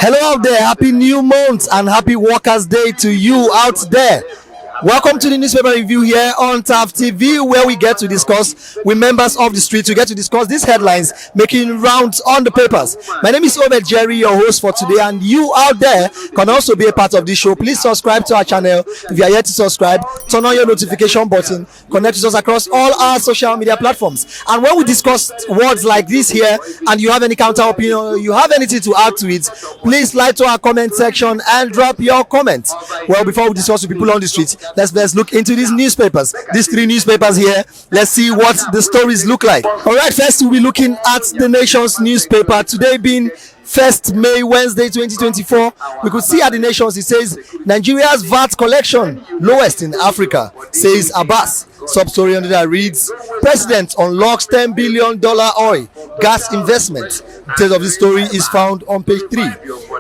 Hello out there, happy new month and happy Workers' Day to you out there. Welcome to the newspaper review here on TAF TV, where we get to discuss with members of the street. We get to discuss these headlines making rounds on the papers. My name is Obed Jerry, your host for today, and you out there can also be a part of this show. Please subscribe to our channel. If you are yet to subscribe, turn on your notification button, connect with us across all our social media platforms. And when we discuss words like this here, and you have any counter opinion, or you have anything to add to it, please slide to our comment section and drop your comments. Well, before we discuss with people on the street, let's look into these newspapers. These three newspapers here. Let's see what the stories look like. All right, first we'll be looking at the Nation's newspaper. Today being 1st May, Wednesday 2024, we could see at the Nations, it says Nigeria's VAT collection lowest in Africa, says Abbas. Sub-story under that reads, President unlocks $10 billion oil gas investment. Details of this story is found on page 3.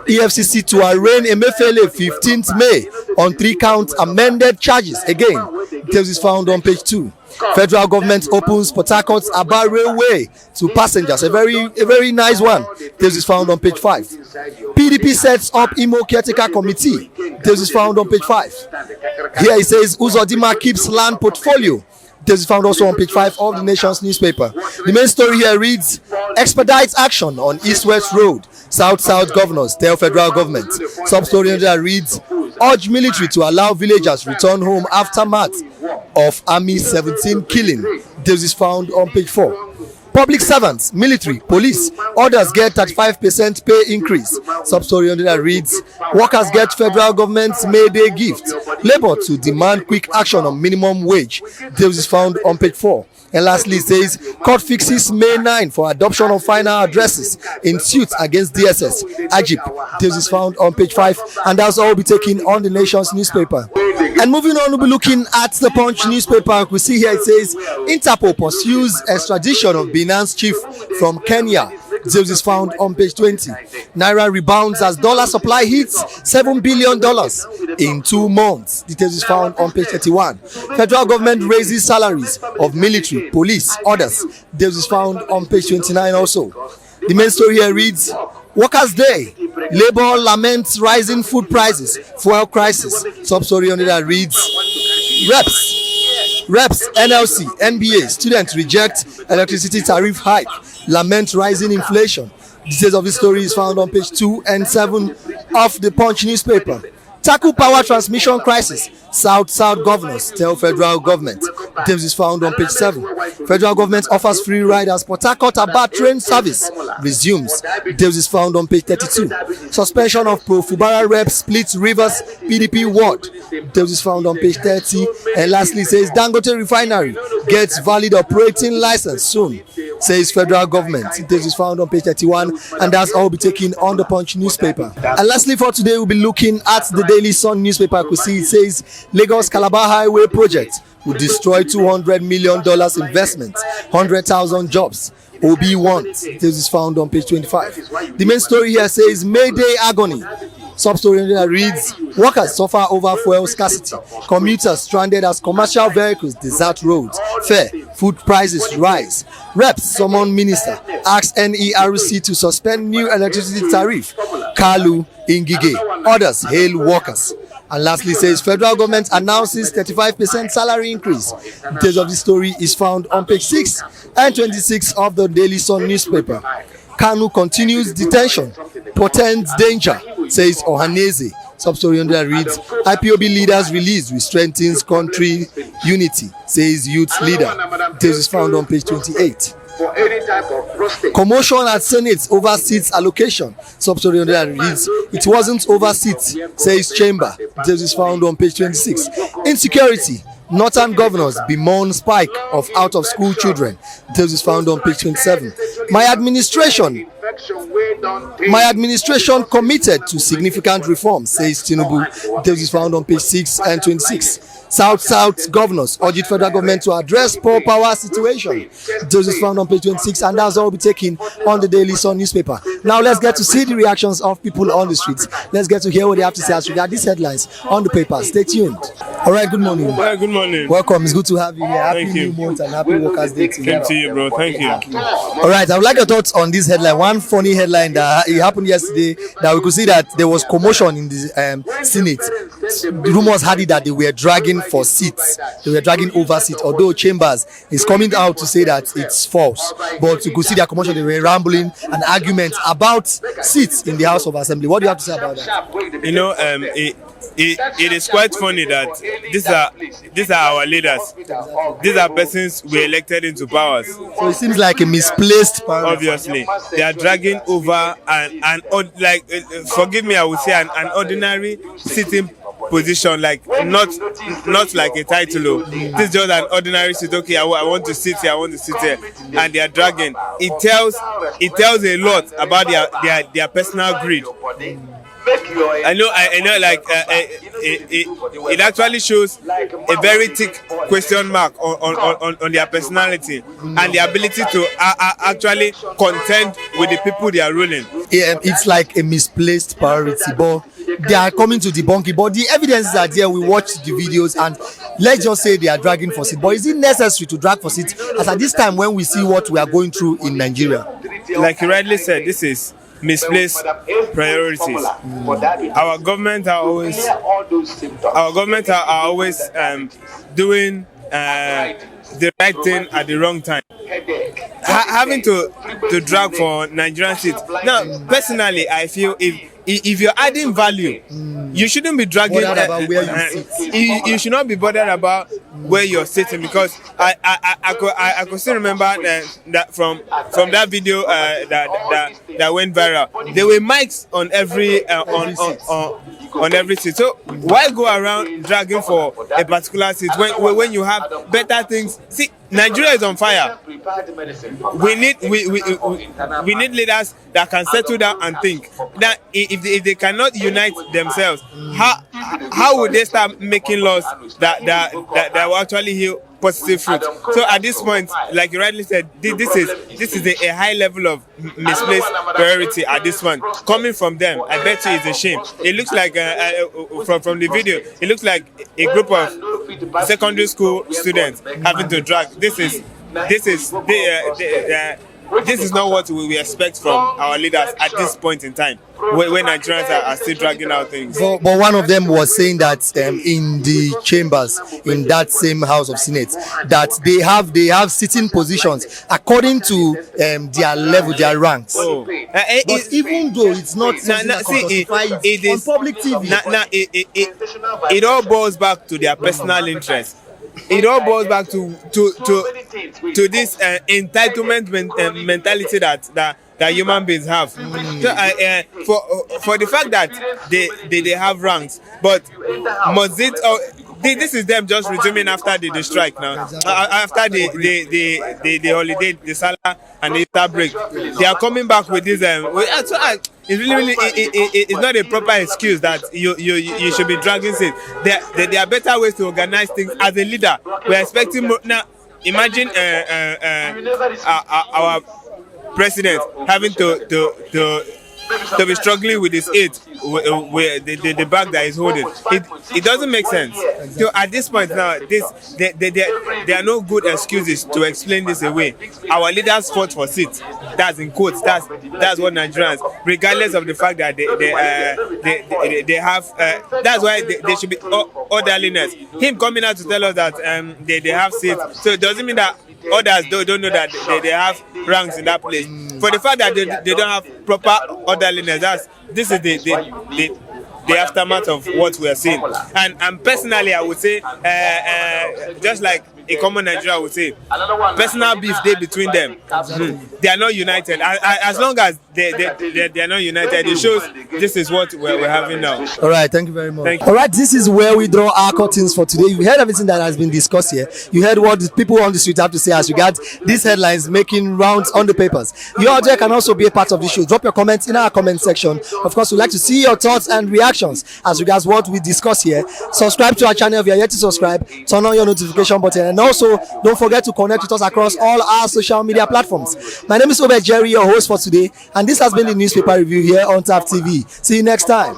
EFCC to arraign Emefiele 15th May on 3-count amended charges. Again, details is found on page 2. Federal government opens Port Harcourt's Aba Railway to passengers. A very nice one. Details is found on page 5. PDP sets up Imo caretaker committee. Details is found on page 5. Here it says Uzodinma keeps land portfolio. Details is found also on page 5 of the Nation's newspaper. The main story here reads, expedites action on East-West Road. South-South governors tell federal government. Sub-story under that reads, urge military to allow villagers return home aftermath of Army 17 killing. Details is found on page 4. Public servants, military, police, others get 35% pay increase. Sub-story under that reads, workers get federal government's May Day gift. Labour to demand quick action on minimum wage. Details is found on page 4. And lastly, it says, court fixes May 9 for adoption of final addresses in suits against DSS. Ajib. Details is found on page 5. And that's all we'll be taking on the Nation's newspaper. And moving on, we'll be looking at the Punch newspaper. We see here it says, Interpol pursues extradition of Binance chief from Kenya. Details is found on page 20. Naira rebounds as dollar supply hits $7 billion in 2 months. Details is found on page 31. Federal government raises salaries of military, police, others. Details is found on page 29 also. The main story here reads, Workers' Day. Labour laments rising food prices, fuel crisis. Sub-story under that reads, Reps, NLC, NBA, students reject electricity tariff hike, lament rising inflation. Details of this story is found on page 2 and 7 of the Punch newspaper. Tackle power transmission crisis. South-South governors tell federal government. Details is found on page 7. Federal government offers free ride as Port Harcourt Aba train service resumes. Details is found on page 32. Suspension of Pro-Fubara rep splits Rivers PDP ward. Details is found on page 30. And lastly says Dangote refinery gets valid operating license soon, says federal government. Details is found on page 31. And that's all we'll be taking on the Punch newspaper. And lastly for today, we'll be looking at the Daily Sun newspaper. We see it says Lagos Calabar Highway project will destroy $200 million investment, 100,000 jobs. OB wants. This is found on page 25. The main story here says Mayday agony. Sub-story that reads, workers suffer over fuel scarcity. Commuters stranded as commercial vehicles desert roads. Fare, food prices rise. Reps summon minister, asks NERC to suspend new electricity tariff. Kalu, Ingige, others hail workers. And lastly says federal government announces 35% salary increase. Details of the story is found on page 6 and 26 of the Daily Sun newspaper. Kanu continues detention, portends danger, says Ohaneze. Sub-story under that reads, IPOB leaders released with strengthens country unity, says youth leader. Details is found on page 28. Commotion at Senate over seats allocation. Sub-story under that reads, it wasn't over seats, says Chamber. Details is found on page 26. Insecurity. Northern governors bemoan spike of out-of-school children. Details is found on page 27. My administration committed to significant reforms, says Tinubu. Details is found on page 6 and 26. South-South governors urged federal government to address poor power situation. Details is found on page 26, and that's all we'll be taking on the Daily Sun newspaper. Now let's get to see the reactions of people on the streets. Let's get to hear what they have to say as regards these headlines on the paper. Stay tuned. All right, good morning. Yeah, good morning. Welcome. It's good to have you here. Happy Thank you. New Month and happy Workers' Day to you. Same to you, bro. Thank you. All right, I would like your thoughts on this headline. One funny headline that it happened yesterday, that we could see that there was commotion in the Senate. The rumors had it that they were dragging for seats. They were dragging over seats, although Chambers is coming out to say that it's false. But you could see their commotion. They were rambling an argument about seats in the House of Assembly. What do you have to say about that? You know, it is quite funny that these are our leaders. These are persons we elected into powers. So it seems like a misplaced priority. Obviously, they are dragging over forgive me, I would say an ordinary sitting position, like not like a title. This is just an ordinary seat. Okay, I want to sit here, I want to sit here, and they are dragging. It tells a lot about their personal greed. I know. Like it actually shows a very thick question mark on their personality and the ability to actually contend with the people they are ruling. Yeah, it's like a misplaced priority, but they are coming to debunk it. But the evidences are there. We watched the videos, and let's just say they are dragging for seat. But is it necessary to drag for seat as at this time when we see what we are going through in Nigeria? Like you rightly said, this is misplaced priorities. Our government are always doing the right thing at the wrong time. Having to drag for Nigerian seats. Now, personally, I feel if you're adding value, you shouldn't be dragging. About where you you should not be bothered about where you're sitting, because I could still remember that from that video that went viral. There were mics on every on every seat. So why go around dragging for a particular seat when you have better things? See, Nigeria is on fire. We need leaders that can settle down and think. That if they cannot unite themselves, how would they start making laws that will actually heal positive fruit? So at this point, like you rightly said, this is a high level of misplaced priority at this one coming from them. I bet you it's a shame. It looks like from the video, it looks like a group of secondary school students having to drag. This is not what we expect from our leaders at this point in time, when Nigerians are still dragging out things. But one of them was saying that in the chambers, in that same House of Senate, that they have sitting positions according to their level, their ranks. Oh. But even though it's not it is on public TV. It all boils back to their personal interest. It all boils back to this entitlement mentality that human beings have. So, for the fact that they have ranks, but must it? This is them just resuming after the strike now. After the holiday, the Salah and the Easter break, they are coming back with this. It's really it's not a proper excuse that you should be dragging it. There are better ways to organize things. As a leader, we're expecting more. Now, imagine our president having to be struggling with his aid, with the bag that he's holding. It doesn't make sense. So at this point now, there are no good excuses to explain this away. Our leaders fought for seats. That's in quotes. That's what Nigerians, regardless of the fact that they have. That's why they should be orderliness. Him coming out to tell us that they have seats, so it doesn't mean that others don't know that they have ranks in that place. For the fact that they don't have proper orderliness, this is the aftermath of what we are seeing. And personally, I would say, just like a common Nigeria would say, personal beef day between them. They are not united. As long as they are not united, it shows this is what we're having now. All right, thank you very much. All right, this is where we draw our curtains for today. You heard everything that has been discussed here. You heard what the people on the street have to say as regards these headlines making rounds on the papers. You out there can also be a part of the show. Drop your comments in our comment section. Of course, we'd like to see your thoughts and reactions as regards what we discuss here. Subscribe to our channel if you are yet to subscribe. Turn on your notification button, and also don't forget to connect with us across all our social media platforms. My name is Jerry, your host for today, and this has been the newspaper review here on TAF TV. See you next time.